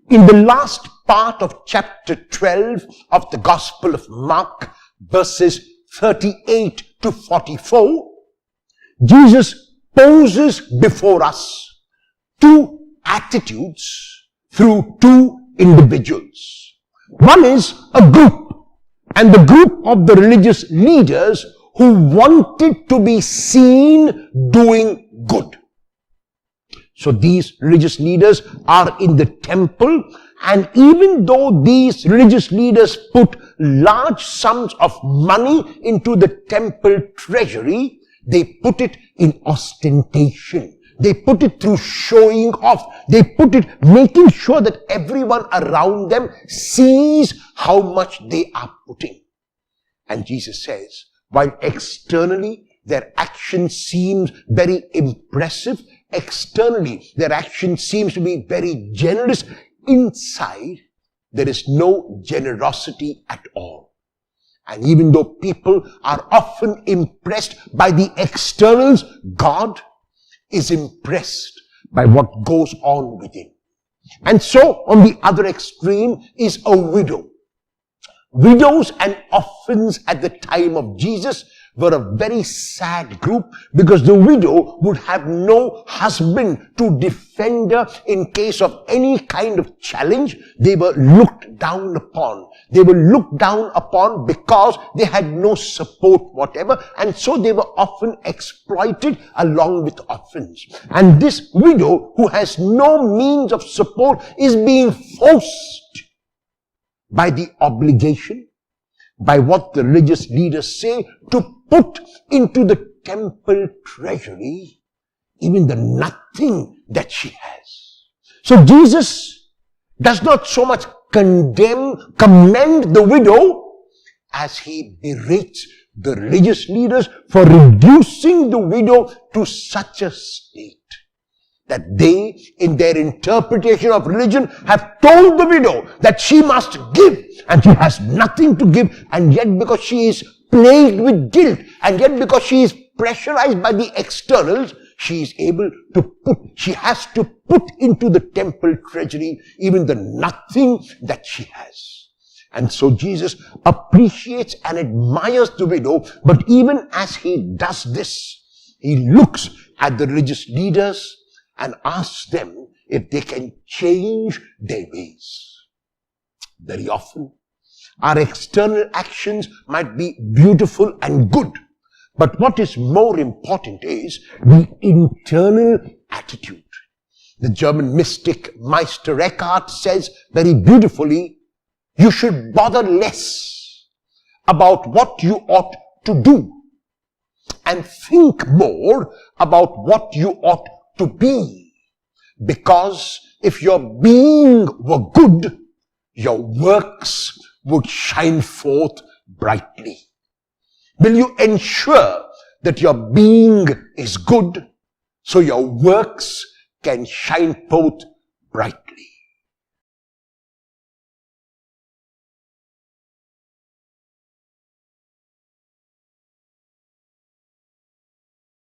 in the last part of chapter 12 of the Gospel of Mark, verses 38 to 44, Jesus poses before us two attitudes through two individuals. One is a group, and the group of the religious leaders who wanted to be seen doing good. So these religious leaders are in the temple, and even though these religious leaders put large sums of money into the temple treasury, they put it in ostentation. They put it through showing off. They put it making sure that everyone around them sees how much they are putting. And Jesus says, while externally their action seems very impressive, externally their action seems to be very generous, inside there is no generosity at all. And even though people are often impressed by the externals, God is impressed by what goes on within. And so on the other extreme is a widow. Widows and orphans at the time of Jesus were a very sad group, because the widow would have no husband to defend her in case of any kind of challenge. They were looked down upon. They were looked down upon because they had no support whatever, and so they were often exploited along with orphans. And this widow, who has no means of support, is being forced by the obligation, by what the religious leaders say, to put into the temple treasury even the nothing that she has. So Jesus does not so much commend the widow, as he berates the religious leaders for reducing the widow to such a state that they, in their interpretation of religion, have told the widow that she must give, and she has nothing to give, and yet because she is plagued with guilt, and yet because she is pressurized by the externals, she has to put into the temple treasury even the nothing that she has. And so Jesus appreciates and admires the widow, but even as he does this, he looks at the religious leaders and asks them if they can change their ways. Very often, our external actions might be beautiful and good, but what is more important is the internal attitude. The German mystic Meister Eckhart says very beautifully, you should bother less about what you ought to do and think more about what you ought to be. Because if your being were good, your works would shine forth brightly. Will you ensure that your being is good so your works can shine forth brightly?